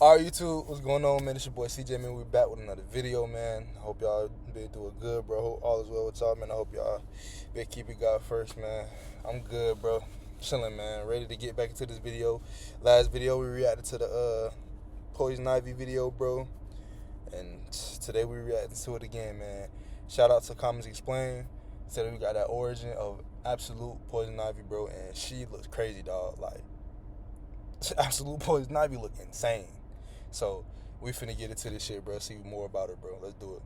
Alright, YouTube, what's going on, man? It's your boy CJ, man. We back with another video, man. I hope y'all been doing good, bro. Hope all is well with y'all, man. I hope y'all been keeping God first, man. I'm good, bro. Chilling, man. Ready to get back into this video. Last video, we reacted to the Poison Ivy video, bro. And today we reacting to it again, man. Shout out to Comics Explain. Said we got that origin of Absolute Poison Ivy, bro. And she looks crazy, dog. Like, Absolute Poison Ivy look insane. So we finna get into this shit, bro. See more about her, bro. Let's do it.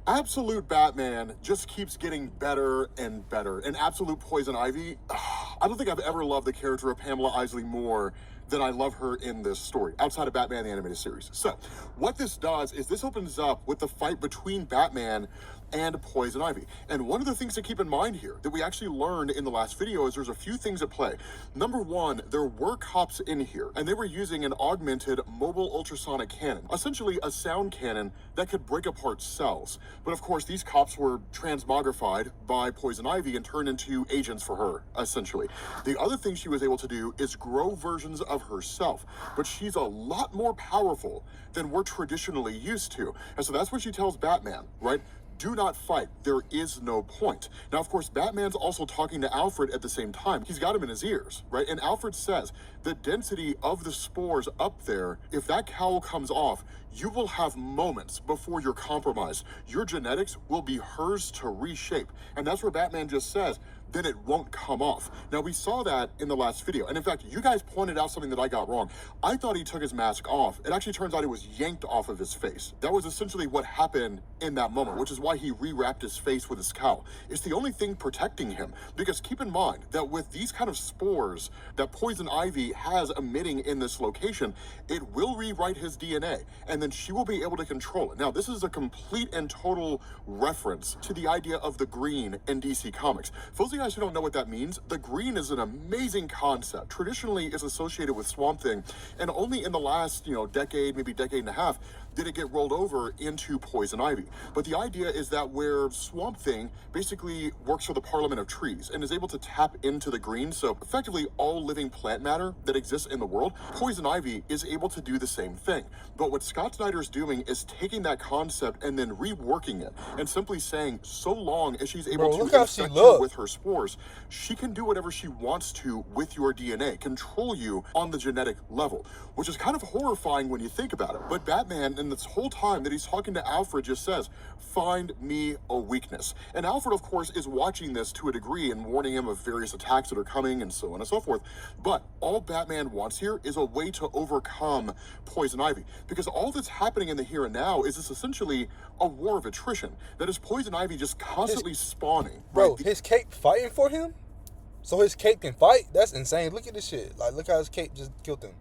Absolute Batman just keeps getting better and better. And Absolute Poison Ivy, I don't think I've ever loved the character of Pamela Isley more than I love her in this story, outside of Batman the Animated Series. So, what this does is this opens up with the fight between Batman and Poison Ivy. And one of the things to keep in mind here that we actually learned in the last video is there's a few things at play. Number one, there were cops in here, and they were using an augmented mobile ultrasonic cannon, essentially a sound cannon that could break apart cells. But of course, these cops were transmogrified by Poison Ivy and turned into agents for her, essentially. The other thing she was able to do is grow versions of herself, but she's a lot more powerful than we're traditionally used to. And so that's what she tells Batman, right? Do not fight. There is no point. Now, of course, Batman's also talking to Alfred at the same time. He's got him in his ears, right? And Alfred says, the density of the spores up there, if that cowl comes off, you will have moments before you're compromised. Your genetics will be hers to reshape. And that's where Batman just says, then it won't come off. Now, we saw that in the last video. And in fact, you guys pointed out something that I got wrong. I thought he took his mask off. It actually turns out it was yanked off of his face. That was essentially what happened in that moment, which is why he rewrapped his face with his cowl. It's the only thing protecting him. Because keep in mind that with these kind of spores that Poison Ivy has emitting in this location, it will rewrite his DNA. And then she will be able to control it. Now, this is a complete and total reference to the idea of the green in DC Comics. For those of you guys who don't know what that means, the green is an amazing concept. Traditionally, it's associated with Swamp Thing, and only in the last, decade, maybe decade and a half, did it get rolled over into Poison Ivy. But the idea is that where Swamp Thing basically works for the Parliament of Trees and is able to tap into the green, so effectively all living plant matter that exists in the world, Poison Ivy is able to do the same thing. But what Scott Snyder is doing is taking that concept and then reworking it and simply saying, so long as she's able to infect you with her spores, she can do whatever she wants to with your DNA, control you on the genetic level, which is kind of horrifying when you think about it. But Batman, in this whole time that he's talking to Alfred, just says, find me a weakness. And Alfred, of course, is watching this to a degree and warning him of various attacks that are coming and so on and so forth. But all Batman wants here is a way to overcome Poison Ivy, because all that's happening in the here and now is this essentially a war of attrition. That is Poison Ivy just constantly spawning. Bro, right? His cape fighting for him? So his cape can fight? That's insane. Look at this shit. Like, look how his cape just killed him.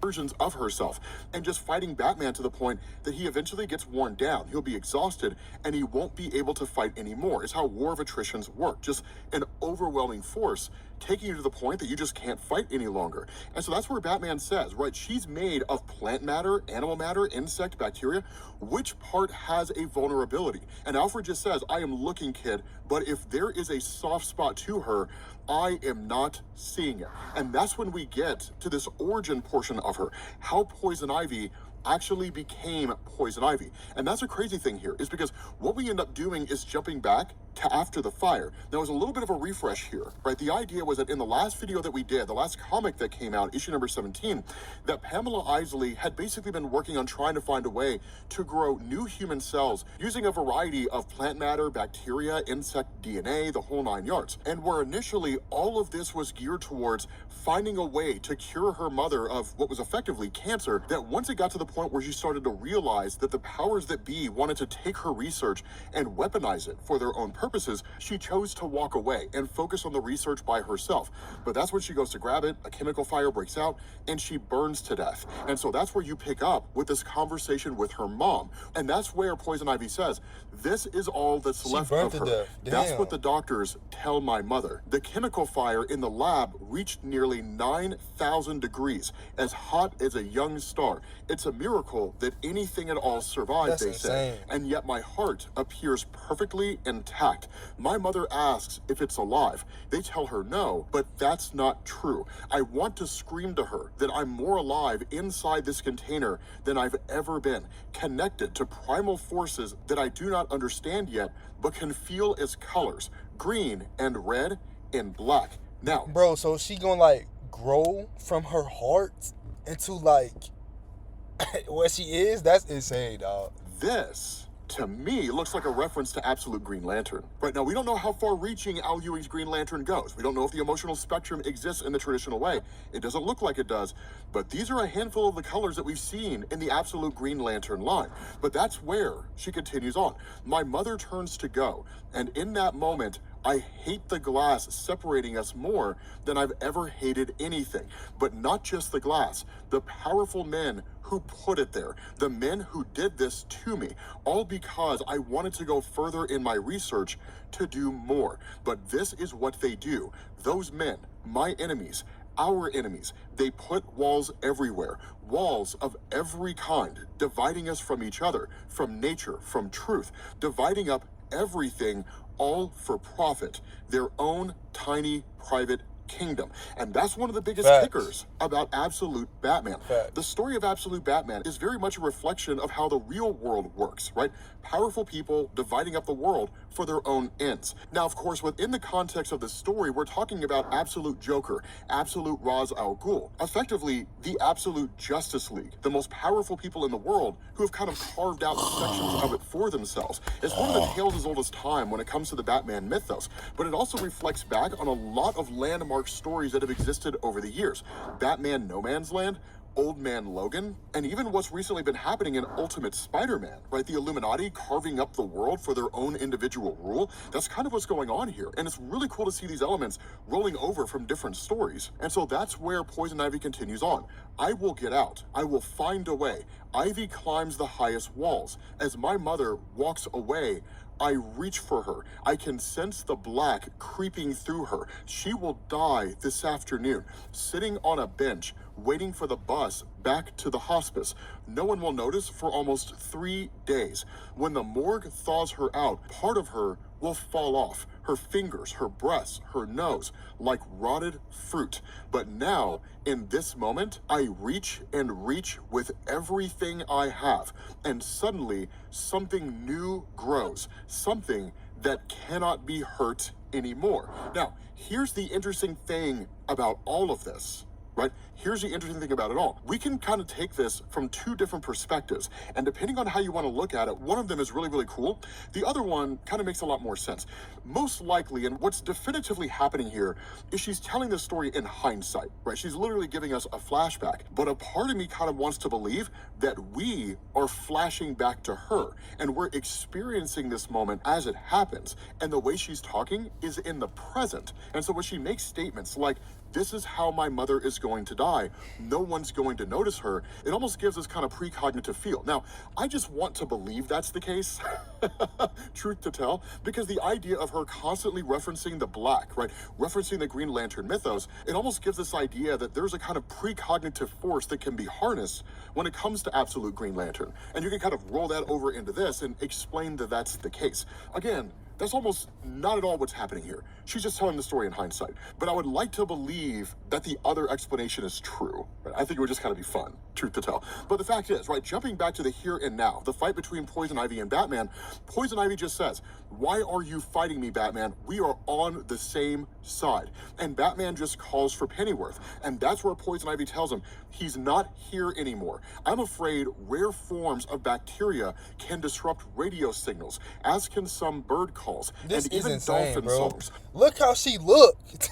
Versions of herself, and just fighting Batman to the point that he eventually gets worn down. He'll be exhausted and he won't be able to fight anymore. It's how war of attritions work. Just an overwhelming force taking you to the point that you just can't fight any longer. And so that's where Batman says, right, she's made of plant matter, animal matter, insect, bacteria. Which part has a vulnerability? And Alfred just says, I am looking, kid, but if there is a soft spot to her, I am not seeing it. And that's when we get to this origin portion of her, how Poison Ivy actually became Poison Ivy. And that's a crazy thing here, is because what we end up doing is jumping back to after the fire. Now, there's a little bit of a refresh here, right? The idea was that in the last video that we did, the last comic that came out, issue number 17, that Pamela Isley had basically been working on trying to find a way to grow new human cells using a variety of plant matter, bacteria, insect DNA, the whole 9 yards. And where initially all of this was geared towards finding a way to cure her mother of what was effectively cancer, that once it got to the point where she started to realize that the powers that be wanted to take her research and weaponize it for their own purposes, she chose to walk away and focus on the research by herself. But that's when she goes to grab it, a chemical fire breaks out, and she burns to death. And so that's where you pick up with this conversation with her mom. And that's where Poison Ivy says, this is all that's left of her. That's what the doctors tell my mother. The chemical fire in the lab reached nearly 9,000 degrees, as hot as a young star. It's a miracle that anything at all survived, they say. And yet my heart appears perfectly intact. intact. My mother asks if it's alive. They tell her no, but that's not true. I want to scream to her that I'm more alive inside this container than I've ever been, connected to primal forces that I do not understand yet, but can feel as colors, green and red and black. Now, bro, so she gonna like grow from her heart into like what she is? That's insane, dog. this, to me, looks like a reference to Absolute Green Lantern. Right now, we don't know how far-reaching Al Ewing's Green Lantern goes. We don't know if the emotional spectrum exists in the traditional way. It doesn't look like it does, but these are a handful of the colors that we've seen in the Absolute Green Lantern line. But that's where she continues on. My mother turns to go, and in that moment, I hate the glass separating us more than I've ever hated anything. But not just the glass, the powerful men who put it there, the men who did this to me, all because I wanted to go further in my research to do more. But this is what they do. Those men, my enemies, our enemies, they put walls everywhere, walls of every kind, dividing us from each other, from nature, from truth, dividing up everything, all for profit, their own tiny private kingdom. And that's one of the biggest Facts. kickers about Absolute Batman. Facts. The story of Absolute Batman is very much a reflection of how the real world works, right? Powerful people dividing up the world for their own ends. Now, of course, within the context of the story, we're talking about Absolute Joker, Absolute Ra's al Ghul, effectively the Absolute Justice League, the most powerful people in the world who have kind of carved out sections of it for themselves. It's one of the tales as old as time when it comes to the Batman mythos, but it also reflects back on a lot of landmark stories that have existed over the years. Batman No Man's Land, Old Man Logan, and even what's recently been happening in Ultimate Spider-Man, right? The Illuminati carving up the world for their own individual rule. That's kind of what's going on here. And it's really cool to see these elements rolling over from different stories. And so that's where Poison Ivy continues on. I will get out. I will find a way. Ivy climbs the highest walls. As my mother walks away, I reach for her. I can sense the black creeping through her. She will die this afternoon, sitting on a bench, waiting for the bus back to the hospice. No one will notice for almost 3 days. When the morgue thaws her out, part of her will fall off. Her fingers, her breasts, her nose, like rotted fruit. But now, in this moment, I reach and reach with everything I have. And suddenly, something new grows. Something that cannot be hurt anymore. Now, here's the interesting thing about all of this. Right? Here's the interesting thing about it all. We can kind of take this from two different perspectives, and depending on how you want to look at it, one of them is really, really cool. The other one kind of makes a lot more sense. Most likely, and what's definitively happening here, is she's telling this story in hindsight, right? She's literally giving us a flashback, but a part of me kind of wants to believe that we are flashing back to her, and we're experiencing this moment as it happens, and the way she's talking is in the present. And so when she makes statements like, this is how my mother is going to die, no one's going to notice her, it almost gives us kind of precognitive feel. Now, I just want to believe that's the case, truth to tell, because the idea of her constantly referencing the black, right, referencing the Green Lantern mythos, it almost gives this idea that there's a kind of precognitive force that can be harnessed when it comes to Absolute Green Lantern. And you can kind of roll that over into this and explain that that's the case. Again, that's almost not at all what's happening here. She's just telling the story in hindsight. But I would like to believe that the other explanation is true. Right? I think it would just kind of be fun, truth to tell. But the fact is, right, jumping back to the here and now, the fight between Poison Ivy and Batman, Poison Ivy just says, why are you fighting me, Batman? We are on the same side. And Batman just calls for Pennyworth. And that's where Poison Ivy tells him, he's not here anymore. I'm afraid rare forms of bacteria can disrupt radio signals, as can some bird calls, This and is even insane, dolphin bro. songs. Look how she looked.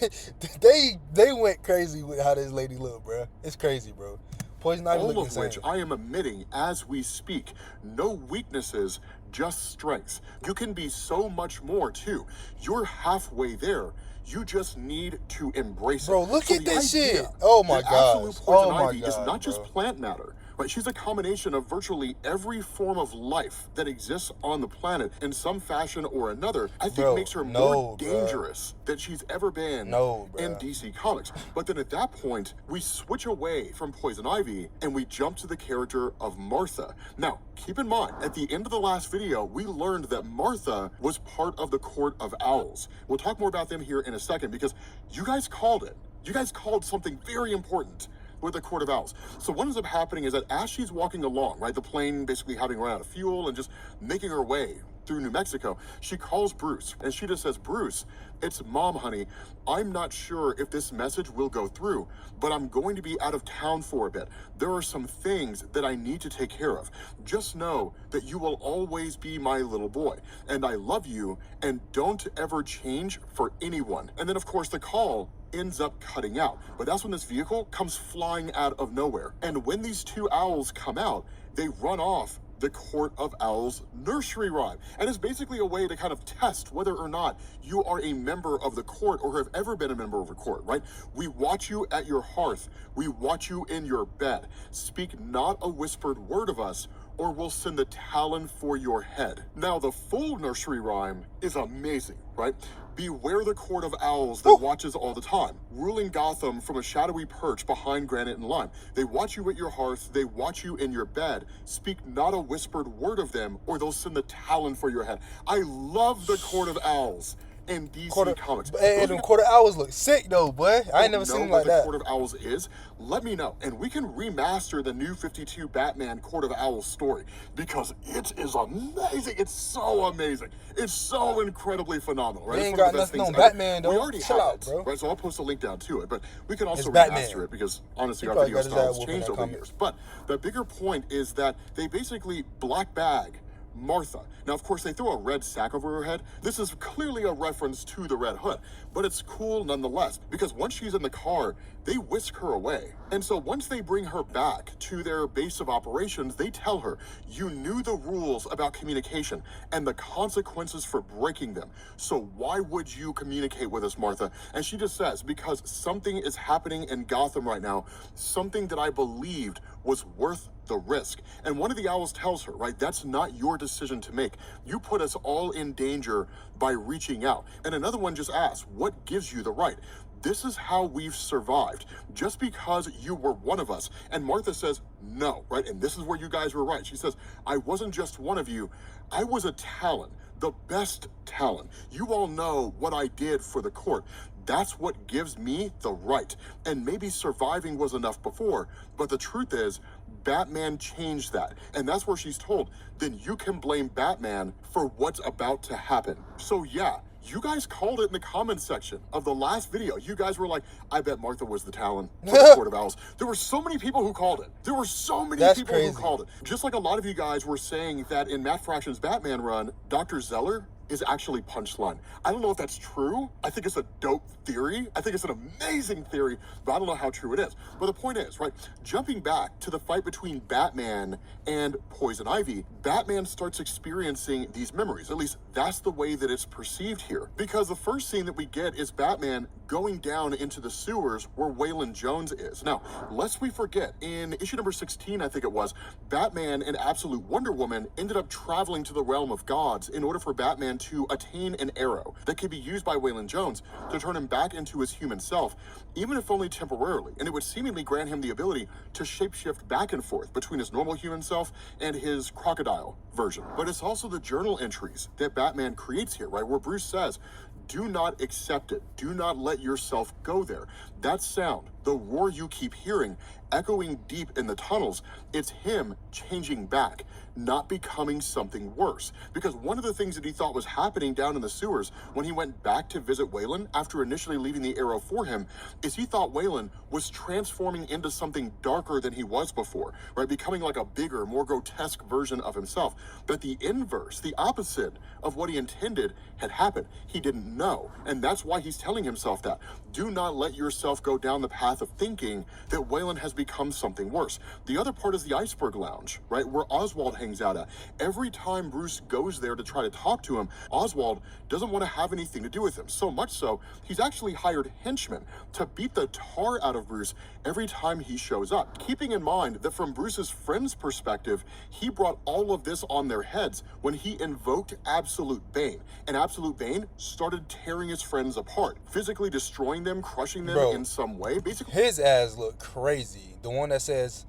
they went crazy with how this lady looked, bro. It's crazy, bro. Poison Ivy All look of insane. which I am admitting as we speak. No weaknesses, just strengths. You can be so much more too. You're halfway there. You just need to embrace it. Bro, look So at the this idea shit. Oh my that gosh. Absolute Poison Oh my Ivy is God, not just bro. plant matter, right? She's a combination of virtually every form of life that exists on the planet in some fashion or another. I think Bro, makes her no, more bro. dangerous than she's ever been No, bro. in DC Comics. But then at that point, we switch away from Poison Ivy and we jump to the character of Martha. Now, keep in mind, at the end of the last video, we learned that Martha was part of the Court of Owls. We'll talk more about them here in a second because you guys called it. You guys called something very important with the Court of Owls. So what ends up happening is that as she's walking along, right, the plane basically having run out of fuel and just making her way through New Mexico, she calls Bruce and she just says, Bruce, it's Mom, honey. I'm not sure if this message will go through, but I'm going to be out of town for a bit. There are some things that I need to take care of. Just know that you will always be my little boy, and I love you, and don't ever change for anyone. And then, of course, the call ends up cutting out. But that's when this vehicle comes flying out of nowhere. And when these two owls come out, they run off the Court of Owls nursery rhyme. And it's basically a way to kind of test whether or not you are a member of the court or have ever been a member of a court, right? We watch you at your hearth. We watch you in your bed. Speak not a whispered word of us, or we'll send the talon for your head. Now, the full nursery rhyme is amazing, right? Beware the Court of Owls that watches all the time, ruling Gotham from a shadowy perch behind granite and lime. They watch you at your hearth, they watch you in your bed. Speak not a whispered word of them, or they'll send the talon for your head. I love the Court of Owls in DC Comics. And the Court of Owls look sick though, boy. I ain't never seen them like that. What the Court of Owls is? Let me know, and we can remaster the New 52 Batman Court of Owls story because it is amazing. It's so amazing. It's so incredibly phenomenal, right? We ain't got nothing on Batman though. We already Chill have out, bro. right? So I'll post a link down to it, but we can also Batman. remaster it because honestly, He our probably video got his ass styles whooping changed that over the comic. years. But the bigger point is that they basically black bag Martha. Now, of course, they throw a red sack over her head. This is clearly a reference to the Red Hood, but it's cool nonetheless, because once she's in the car, they whisk her away. And so once they bring her back to their base of operations, they tell her, you knew the rules about communication and the consequences for breaking them. So why would you communicate with us, Martha? And she just says, because something is happening in Gotham right now, something that I believed was worth the risk. And one of the owls tells her, right, that's not your decision to make. You put us all in danger by reaching out. And another one just asks, what gives you the right? This is how we've survived, just because you were one of us. And Martha says, no, right? And this is where you guys were right. She says, I wasn't just one of you. I was a Talon, the best Talon. You all know what I did for the court. That's what gives me the right. And maybe surviving was enough before, but the truth is, Batman changed that. And that's where she's told, then you can blame Batman for what's about to happen. So yeah, you guys called it in the comments section of the last video. You guys were like, I bet Martha was the Talon for the Court of Owls. There were so many people who called it. There were so many people who called it. Just like a lot of you guys were saying that in Matt Fraction's Batman run, Dr. Zeller is actually Punchline. I don't know if that's true. I think it's a dope theory. I think it's an amazing theory, but I don't know how true it is. But the point is, right, jumping back to the fight between Batman and Poison Ivy, Batman starts experiencing these memories. At least that's the way that it's perceived here. Because the first scene that we get is Batman going down into the sewers where Waylon Jones is. Now, lest we forget, in issue number 16, I think it was, Batman and Absolute Wonder Woman ended up traveling to the realm of gods in order for Batman to attain an arrow that could be used by Waylon Jones to turn him back into his human self, even if only temporarily. And it would seemingly grant him the ability to shapeshift back and forth between his normal human self and his crocodile version. But it's also the journal entries that Batman creates here, right? Where Bruce says, do not accept it. Do not let yourself go there. That sound, the roar you keep hearing, echoing deep in the tunnels, it's him changing back, not becoming something worse. Because one of the things that he thought was happening down in the sewers when he went back to visit Waylon after initially leaving the arrow for him is he thought Waylon was transforming into something darker than he was before, right? Becoming like a bigger, more grotesque version of himself. But the inverse, the opposite of what he intended had happened. He didn't know. And that's why he's telling himself that. Do not let yourself go down the path path of thinking that Waylon has become something worse. The other part is the Iceberg Lounge, right, where Oswald hangs out at. Every time Bruce goes there to try to talk to him, Oswald doesn't want to have anything to do with him. So much so, he's actually hired henchmen to beat the tar out of Bruce every time he shows up. Keeping in mind that from Bruce's friend's perspective, he brought all of this on their heads when he invoked Absolute Bane. And Absolute Bane started tearing his friends apart, physically destroying them, crushing them in some way. Basically, his ass looked crazy. The one that says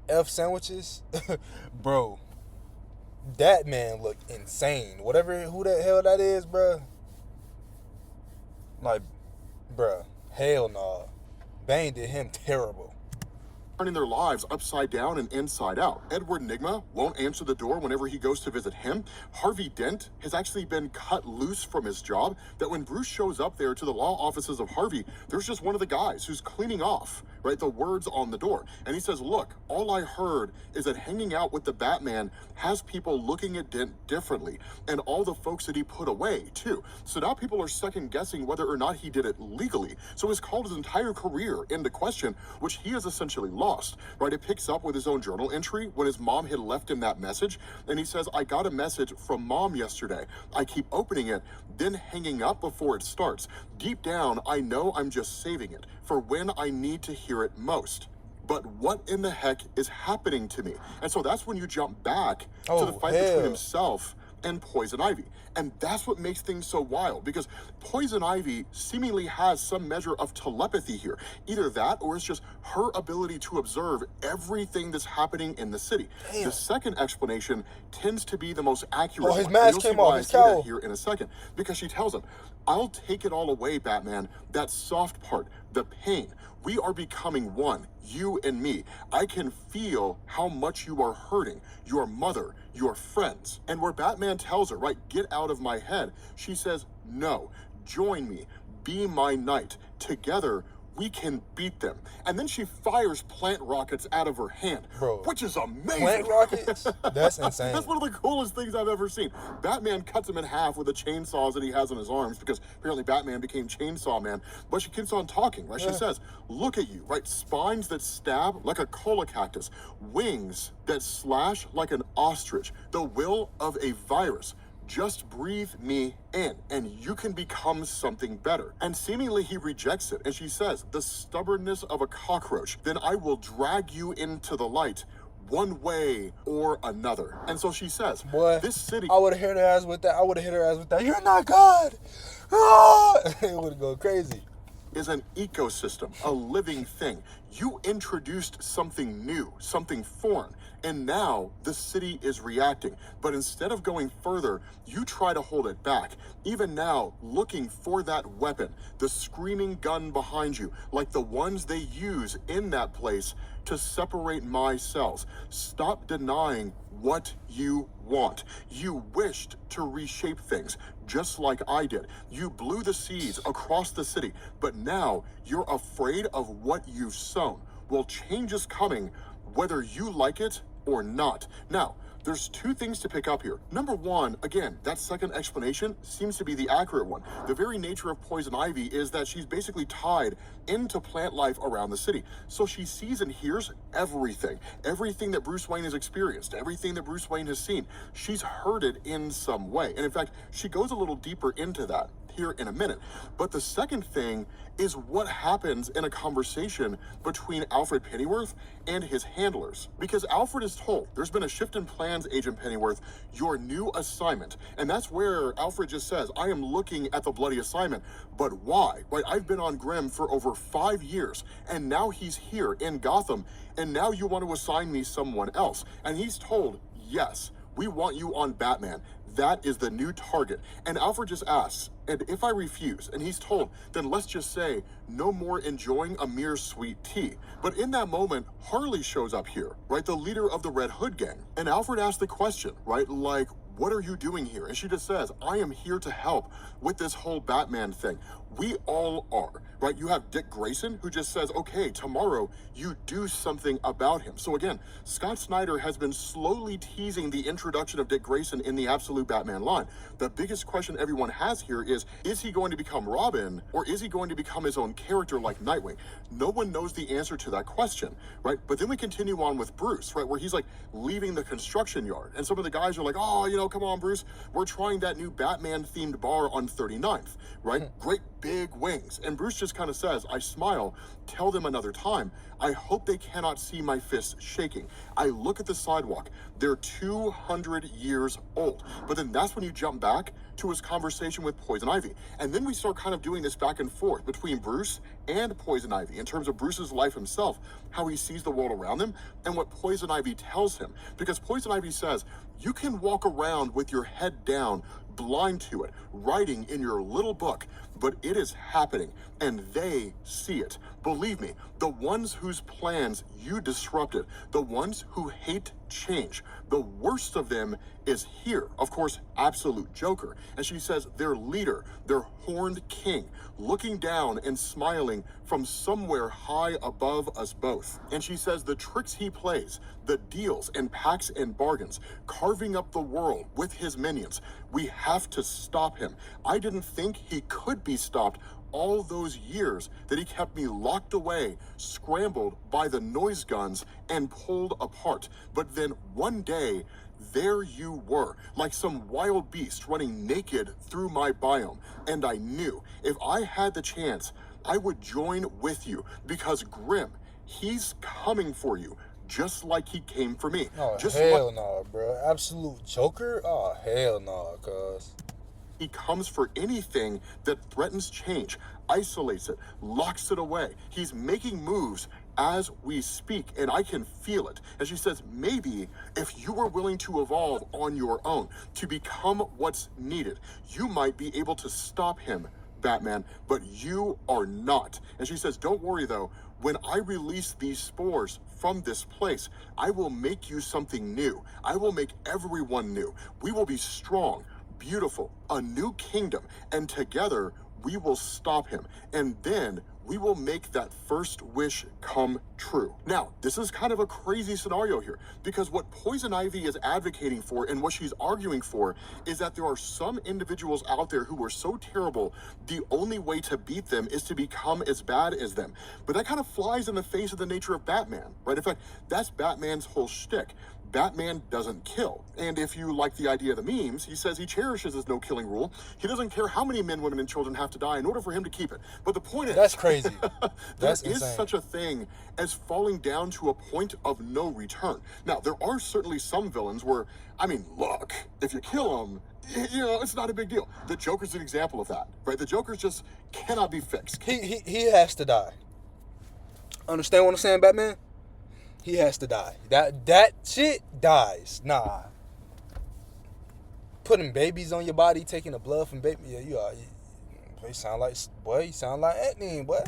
F sandwiches, bro. That man looked insane. Who the hell that is, bro. Like, bro, hell nah. Bane did him terrible. Turning their lives upside down and inside out. Edward Nygma won't answer the door whenever he goes to visit him. Harvey Dent has actually been cut loose from his job, that when Bruce shows up there to the law offices of Harvey, there's just one of the guys who's cleaning off, right, the words on the door. And he says, look, all I heard is that hanging out with the Batman has people looking at Dent differently, and all the folks that he put away, too. So now people are second guessing whether or not he did it legally. So he's called his entire career into question, which he has essentially lost, right? It picks up with his own journal entry when his mom had left him that message, and he says, I got a message from mom yesterday. I keep opening it, then hanging up before it starts. Deep down, I know I'm just saving it for when I need to hear it most. But what in the heck is happening to me? And so that's when you jump back to the fight between himself and Poison Ivy. And that's what makes things so wild, because Poison Ivy seemingly has some measure of telepathy here. Either that, or it's just her ability to observe everything that's happening in the city. Damn. The second explanation tends to be the most accurate. Oh, his mask came off, his cowl. Here in a second, because she tells him, I'll take it all away, Batman. That soft part, the pain. We are becoming one, you and me. I can feel how much you are hurting, your mother, your friends. And where Batman tells her, right, get out of my head, she says, no, join me, be my knight. Together, we can beat them. And then she fires plant rockets out of her hand, which is amazing. Plant rockets? That's insane. That's one of the coolest things I've ever seen. Batman cuts him in half with the chainsaws that he has on his arms, because apparently Batman became Chainsaw Man. But she keeps on talking, right? She says, look at you, right? Spines that stab like a cola cactus, wings that slash like an ostrich, the will of a virus. Just breathe me in, and you can become something better. And seemingly he rejects it, and she says, the stubbornness of a cockroach, then I will drag you into the light, one way or another. And so she says, boy, this city... I would have hit her ass with that. I would have hit her ass with that. You're not God! Ah! It would go crazy. Is an ecosystem, a living thing. You introduced something new, something foreign, and now the city is reacting. But instead of going further, you try to hold it back. Even now, looking for that weapon, the screaming gun behind you, like the ones they use in that place to separate my cells. Stop denying what you want. You wished to reshape things, just like I did. You blew the seeds across the city, but now you're afraid of what you've sown. Well, change is coming, whether you like it or not. Now, there's two things to pick up here. Number one, again, that second explanation seems to be the accurate one. The very nature of Poison Ivy is that she's basically tied into plant life around the city. So she sees and hears everything. Everything that Bruce Wayne has experienced, everything that Bruce Wayne has seen. She's heard it in some way. And in fact, she goes a little deeper into that here in a minute. But the second thing is what happens in a conversation between Alfred Pennyworth and his handlers. Because Alfred is told, there's been a shift in plans, Agent Pennyworth, your new assignment. And that's where Alfred just says, I am looking at the bloody assignment, but why? Right? I've been on Grimm for over 5 years, and now he's here in Gotham, and now you want to assign me someone else. And he's told, yes, we want you on Batman. That is the new target. And Alfred just asks, and if I refuse, and he's told, then let's just say, no more enjoying a mere sweet tea. But in that moment, Harley shows up here, right? The leader of the Red Hood gang. And Alfred asks the question, right? Like, what are you doing here? And she just says, I am here to help with this whole Batman thing. We all are, right? You have Dick Grayson, who just says, okay, tomorrow you do something about him. So again, Scott Snyder has been slowly teasing the introduction of Dick Grayson in the Absolute Batman line. The biggest question everyone has here is he going to become Robin, or is he going to become his own character like Nightwing? No one knows the answer to that question, right? But then we continue on with Bruce, right? Where he's like leaving the construction yard. And some of the guys are like, oh, you know, come on, Bruce, we're trying that new Batman-themed bar on 39th, right? Great big wings. And Bruce just kind of says, I smile, tell them another time. I hope they cannot see my fists shaking. I look at the sidewalk. They're 200 years old. But then that's when you jump back to his conversation with Poison Ivy. And then we start kind of doing this back and forth between Bruce and Poison Ivy in terms of Bruce's life himself, how he sees the world around him, and what Poison Ivy tells him. Because Poison Ivy says, you can walk around with your head down, blind to it, writing in your little book, but it is happening, and they see it. Believe me, the ones whose plans you disrupted, the ones who hate change, the worst of them is here. Of course, Absolute Joker. And she says their leader, their horned king, looking down and smiling from somewhere high above us both. And she says the tricks he plays, the deals and pacts and bargains, carving up the world with his minions. We have to stop him. I didn't think he could be stopped all those years that he kept me locked away, scrambled by the noise guns, and pulled apart. But then one day, there you were, like some wild beast running naked through my biome. And I knew if I had the chance, I would join with you, because Grim, he's coming for you, just like he came for me. Oh, just hell no, bro. Absolute Joker? Oh, hell no, cuz. He comes for anything that threatens change, isolates it, locks it away. He's making moves as we speak, and I can feel it. And she says, maybe if you were willing to evolve on your own, to become what's needed, you might be able to stop him, Batman, but you are not. And she says, don't worry though, when I release these spores from this place, I will make you something new. I will make everyone new. We will be strong, beautiful, a new kingdom, and together we will stop him, and then we will make that first wish come true. Now, this is kind of a crazy scenario here, because what Poison Ivy is advocating for and what she's arguing for is that there are some individuals out there who are so terrible, the only way to beat them is to become as bad as them. But that kind of flies in the face of the nature of Batman, right? In fact, that's Batman's whole shtick. Batman doesn't kill. And if you like the idea of the memes, he says he cherishes his no-killing rule. He doesn't care how many men, women, and children have to die in order for him to keep it. But the point is... That's crazy. there is such a thing as falling down to a point of no return. Now, there are certainly some villains where, I mean, look, if you kill them, you know, it's not a big deal. The Joker's an example of that, right? The Joker just cannot be fixed. He has to die. Understand what I'm saying, Batman? He has to die. That shit dies. Nah. Putting babies on your body, taking the blood from baby. Yeah, you sound like Ant-Man, boy.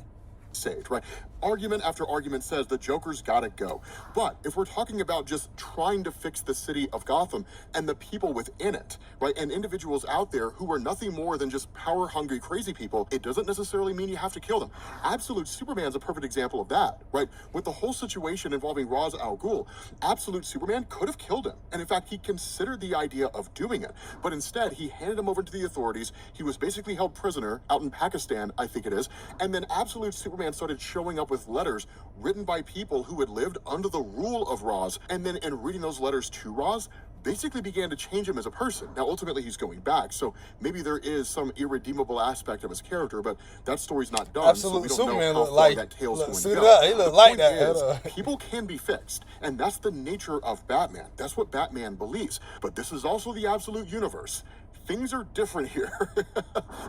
Saved, right? Argument after argument says the Joker's gotta go. But if we're talking about just trying to fix the city of Gotham and the people within it, right, and individuals out there who are nothing more than just power-hungry, crazy people, it doesn't necessarily mean you have to kill them. Absolute Superman's a perfect example of that, right? With the whole situation involving Ra's al Ghul, Absolute Superman could have killed him. And in fact, he considered the idea of doing it. But instead, he handed him over to the authorities. He was basically held prisoner out in Pakistan, I think it is. And then Absolute Superman started showing up with letters written by people who had lived under the rule of Ra's, and then in reading those letters to Ra's, basically began to change him as a person. Now, ultimately, he's going back, so maybe there is some irredeemable aspect of his character, but that story's not done. Absolute so we don't Superman know how look far like that tail's going to suited go. up. He look like that. People can be fixed, and that's the nature of Batman. That's what Batman believes. But this is also the absolute universe. Things are different here.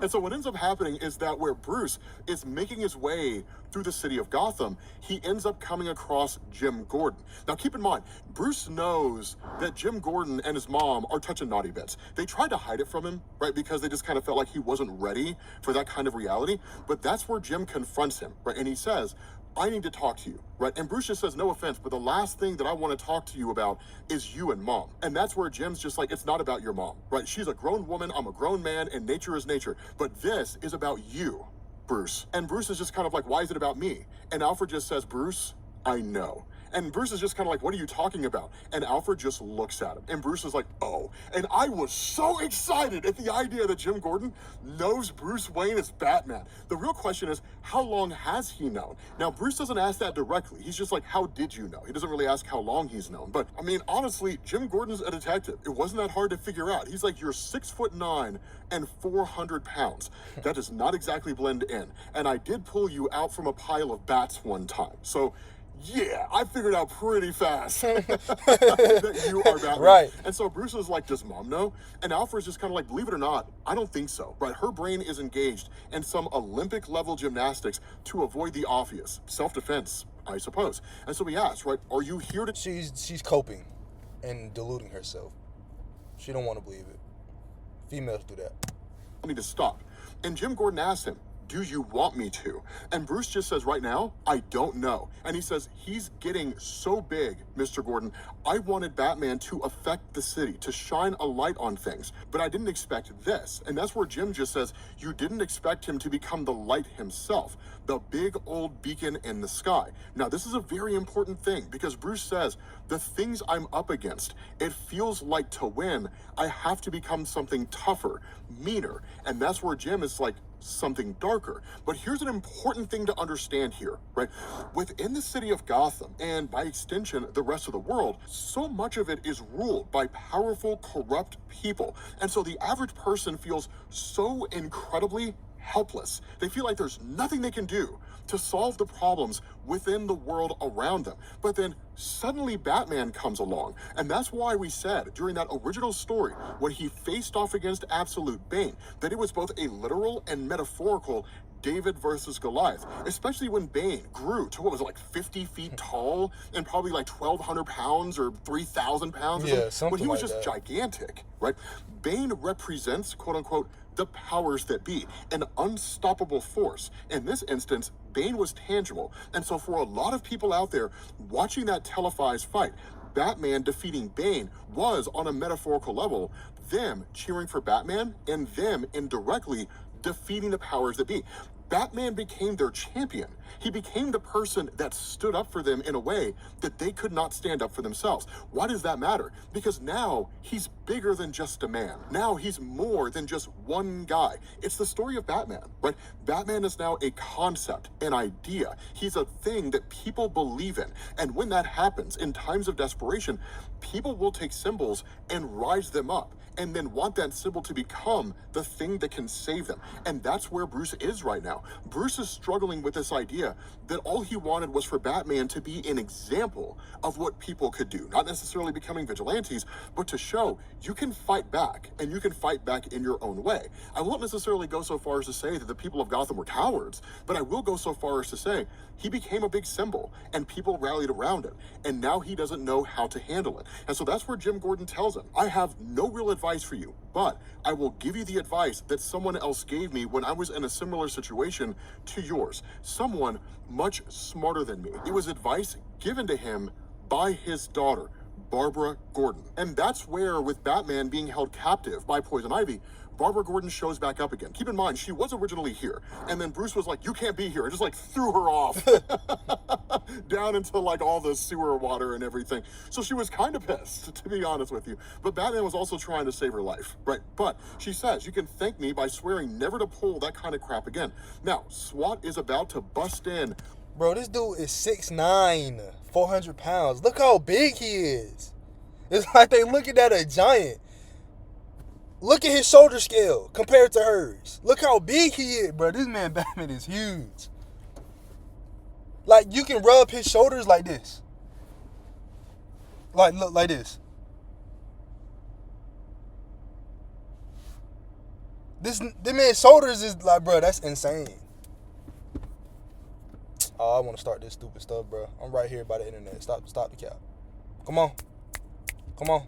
And so what ends up happening is that where Bruce is making his way through the city of Gotham, he ends up coming across Jim Gordon. Now keep in mind, Bruce knows that Jim Gordon and his mom are touching naughty bits. They tried to hide it from him, right, because they just kind of felt like he wasn't ready for that kind of reality. But that's where Jim confronts him, right, and he says, I need to talk to you, right? And Bruce just says, no offense, but the last thing that I want to talk to you about is you and mom. And that's where Jim's just like, it's not about your mom, right? She's a grown woman, I'm a grown man, and nature is nature. But this is about you. Bruce. And Bruce is just kind of like, why is it about me? And Alfred just says, Bruce, I know. And Bruce is just kind of like, what are you talking about? And Alfred just looks at him. And Bruce is like, oh. And I was so excited at the idea that Jim Gordon knows Bruce Wayne as Batman. The real question is, how long has he known? Now, Bruce doesn't ask that directly. He's just like, how did you know? He doesn't really ask how long he's known. But, I mean, honestly, Jim Gordon's a detective. It wasn't that hard to figure out. He's like, you're 6'9" and 400 pounds. That does not exactly blend in. And I did pull you out from a pile of bats one time. So, yeah, I figured out pretty fast that you are Batman. Right. And so Bruce is like, does mom know? And Alfred's just kind of like, believe it or not, I don't think so. Right? Her brain is engaged in some Olympic level gymnastics to avoid the obvious. Self-defense, I suppose. And so he asks, right, are you here to... She's coping and deluding herself. She don't want to believe it. Females do that. ...me to stop? And Jim Gordon asks him, do you want me to? And Bruce just says, right now, I don't know. And he says, he's getting so big, Mr. Gordon. I wanted Batman to affect the city, to shine a light on things. But I didn't expect this. And that's where Jim just says, you didn't expect him to become the light himself, the big old beacon in the sky. Now, this is a very important thing because Bruce says, the things I'm up against, it feels like to win, I have to become something tougher, meaner. And that's where Jim is like, something darker. But here's an important thing to understand here, right? Within the city of Gotham, and by extension, the rest of the world, so much of it is ruled by powerful, corrupt people. And so the average person feels so incredibly helpless. They feel like there's nothing they can do to solve the problems within the world around them. But then suddenly Batman comes along. And that's why we said during that original story, when he faced off against Absolute Bane, that it was both a literal and metaphorical David versus Goliath, especially when Bane grew to what was it, like 50 feet tall and probably like 1,200 pounds or 3,000 pounds. Yeah, something when he was like just that. gigantic, right? Bane represents, quote unquote, the powers that be, an unstoppable force. In this instance, Bane was tangible. And so for a lot of people out there watching that televised fight, Batman defeating Bane was, on a metaphorical level, them cheering for Batman and them indirectly defeating the powers that be. Batman became their champion. He became the person that stood up for them in a way that they could not stand up for themselves. Why does that matter? Because now he's bigger than just a man. Now he's more than just one guy. It's the story of Batman, right? Batman is now a concept, an idea. He's a thing that people believe in. And when that happens, in times of desperation, people will take symbols and rise them up, and then want that symbol to become the thing that can save them. And that's where Bruce is right now. Bruce is struggling with this idea that all he wanted was for Batman to be an example of what people could do. Not necessarily becoming vigilantes, but to show you can fight back, and you can fight back in your own way. I won't necessarily go so far as to say that the people of Gotham were cowards, but I will go so far as to say he became a big symbol, and people rallied around it, and now he doesn't know how to handle it. And so that's where Jim Gordon tells him, I have no real advice for you, but I will give you the advice that someone else gave me when I was in a similar situation to yours. Someone much smarter than me. It was advice given to him by his daughter, Barbara Gordon. And that's where, with Batman being held captive by Poison Ivy, Barbara Gordon shows back up again. Keep in mind, she was originally here. And then Bruce was like, you can't be here. And just like threw her off down into like all the sewer water and everything. So she was kind of pissed, to be honest with you. But Batman was also trying to save her life, right? But she says, you can thank me by swearing never to pull that kind of crap again. Now, SWAT is about to bust in. Bro, this dude is 6'9", 400 pounds. Look how big he is. It's like they looking at a giant. Look at his shoulder scale compared to hers. Look how big he is, bro. This man Batman is huge. Like, you can rub his shoulders like this. Like, look, like this. This man's shoulders is like, bro, that's insane. Oh, I want to start this stupid stuff, bro. I'm right here by the internet. Stop the cap. Come on. Come on.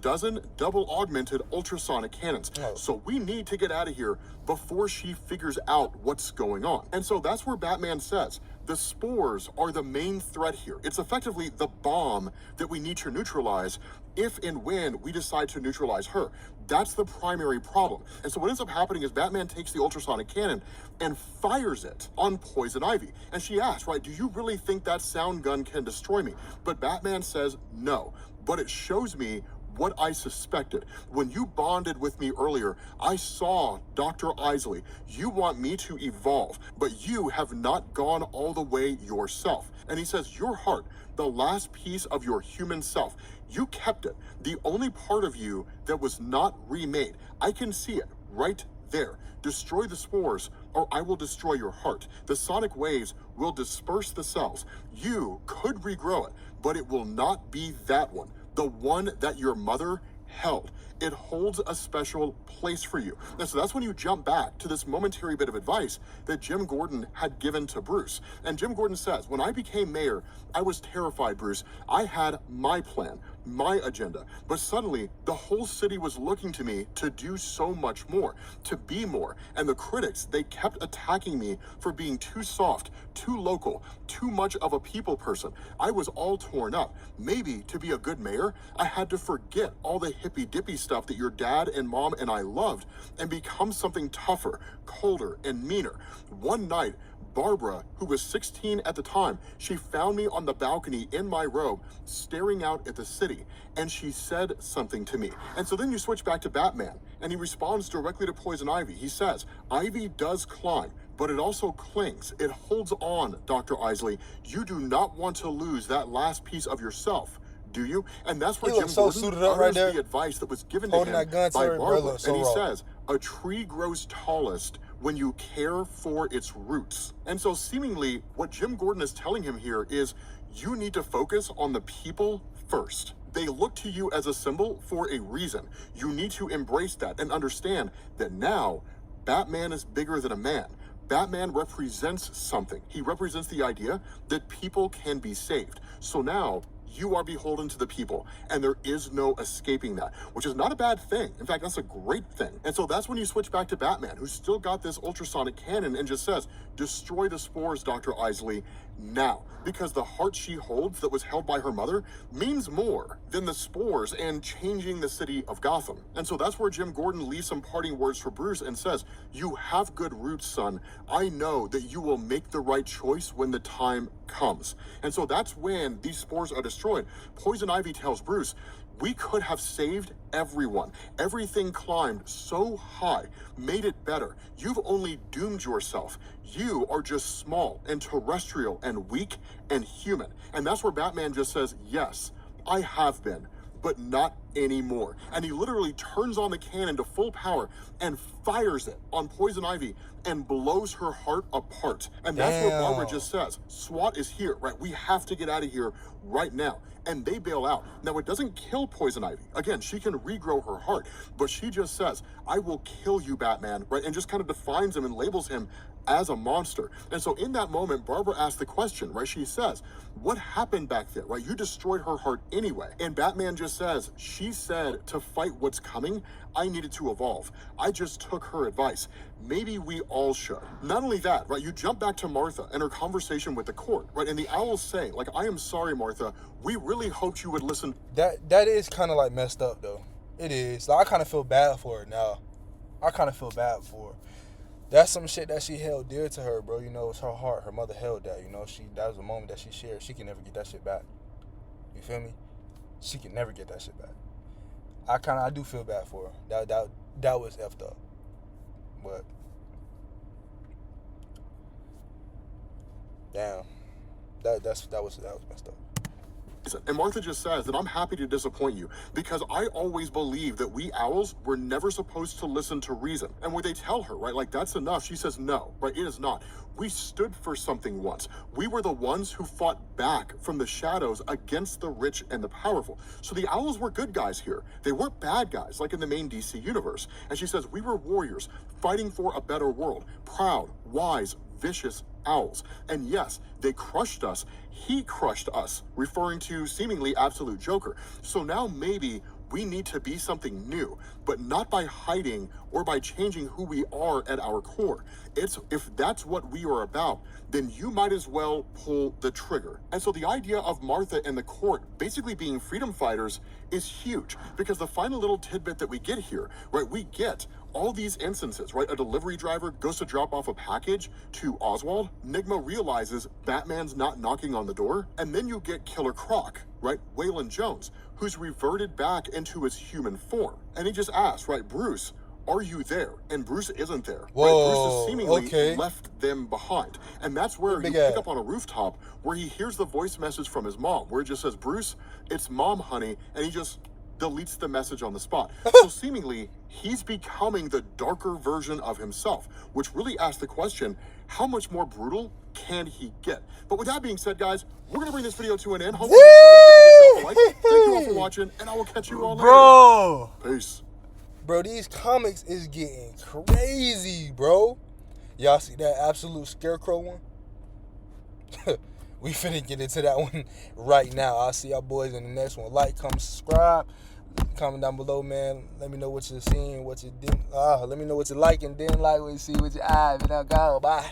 dozen double augmented ultrasonic cannons. Oh. So we need to get out of here before she figures out what's going on. And so that's where Batman says, the spores are the main threat here. It's effectively the bomb that we need to neutralize if and when we decide to neutralize her. That's the primary problem. And so what ends up happening is Batman takes the ultrasonic cannon and fires it on Poison Ivy. And she asks, right, do you really think that sound gun can destroy me? But Batman says, no, but it shows me what I suspected. When you bonded with me earlier, I saw Dr. Isley. You want me to evolve, but you have not gone all the way yourself. And he says, your heart, the last piece of your human self, you kept it. The only part of you that was not remade. I can see it right there. Destroy the spores, or I will destroy your heart. The sonic waves will disperse the cells. You could regrow it, but it will not be that one. The one that your mother held. It holds a special place for you. And so that's when you jump back to this momentary bit of advice that Jim Gordon had given to Bruce. And Jim Gordon says, when I became mayor, I was terrified, Bruce. I had my plan, my agenda. But suddenly, the whole city was looking to me to do so much more, to be more. And the critics, they kept attacking me for being too soft, too local, too much of a people person. I was all torn up. Maybe to be a good mayor, I had to forget all the hippy-dippy stuff that your dad and mom and I loved and become something tougher, colder, and meaner. One night, Barbara, who was 16 at the time, she found me on the balcony in my robe, staring out at the city, and she said something to me. And so then you switch back to Batman, and he responds directly to Poison Ivy. He says, Ivy does climb, but it also clings. It holds on, Dr. Isley. You do not want to lose that last piece of yourself, do you? And that's where Jim so Gordon suited up right there, the advice that was given to holding him that gun to by her, Barbara. bro, so And he raw. says, a tree grows tallest when you care for its roots. And so seemingly what Jim Gordon is telling him here is you need to focus on the people first. They look to you as a symbol for a reason. You need to embrace that and understand that now Batman is bigger than a man. Batman represents something. He represents the idea that people can be saved. So now you are beholden to the people, and there is no escaping that, which is not a bad thing. In fact, that's a great thing. And so that's when you switch back to Batman, who's still got this ultrasonic cannon and just says, destroy the spores, Dr. Isley, now. Because the heart she holds that was held by her mother means more than the spores and changing the city of Gotham. And so that's where Jim Gordon leaves some parting words for Bruce and says, you have good roots, son. I know that you will make the right choice when the time comes. And so that's when these spores are destroyed. Poison Ivy tells Bruce, we could have saved everyone. Everything climbed so high, made it better. You've only doomed yourself. You are just small and terrestrial and weak and human. And that's where Batman just says, yes, I have been, but not anymore. And he literally turns on the cannon to full power and fires it on Poison Ivy and blows her heart apart. And that's where Barbara just says, SWAT is here, right? We have to get out of here right now. And they bail out. Now, it doesn't kill Poison Ivy. Again, she can regrow her heart, but she just says, I will kill you, Batman, right? And just kind of defines him and labels him as a monster. And so in that moment, Barbara asks the question, right? She says, what happened back there, right? You destroyed her heart anyway. And Batman just says, she said to fight what's coming, I needed to evolve. I just took her advice. Maybe we all should. Not only that, right? You jump back to Martha and her conversation with the court, right? And the owls say, like, I am sorry, Martha. We really hoped you would listen. That is kind of like messed up, though. It is. Like, I kind of feel bad for her now. I kind of feel bad for her. That's some shit that she held dear to her, bro. You know, it's her heart. Her mother held that, you know. That was a moment that she shared. She can never get that shit back. You feel me? She can never get that shit back. I do feel bad for her. That was effed up. But damn. That was messed up. And Martha just says that I'm happy to disappoint you because I always believed that we owls were never supposed to listen to reason. And when they tell her, right, like that's enough, she says, no, right, it is not. We stood for something once. We were the ones who fought back from the shadows against the rich and the powerful. So the owls were good guys here. They weren't bad guys like in the main DC universe. And she says, we were warriors fighting for a better world, proud, wise, vicious owls. And yes, they crushed us. He crushed us, referring to seemingly absolute Joker. So now maybe we need to be something new, but not by hiding or by changing who we are at our core. If that's what we are about, then you might as well pull the trigger. And so the idea of Martha and the court basically being freedom fighters is huge, because the final little tidbit that we get here, right, we get all these instances, right? A delivery driver goes to drop off a package to Oswald. Nigma realizes Batman's not knocking on the door. And then you get Killer Croc, right? Waylon Jones, who's reverted back into his human form. And he just asks, right, Bruce, are you there? And Bruce isn't there. Whoa, right? Bruce has seemingly okay. left them behind. And that's where Big you pick ass. up on a rooftop where he hears the voice message from his mom, where it just says, Bruce, it's Mom, honey. And he just deletes the message on the spot. So seemingly, he's becoming the darker version of himself, which really asks the question, how much more brutal can he get? But with that being said, guys, we're going to bring this video to an end. Hopefully, like. Thank you all for watching, and I will catch you all Bro. later. Peace. Bro, these comics is getting crazy, bro. Y'all see that Absolute Scarecrow one? We finna get into that one right now. I'll see y'all boys in the next one. Like, comment, subscribe. Comment down below, man. Let me know what you're seeing, what you didn't. Let me know what you like and didn't like. What you see with your eyes. You know, go. Bye.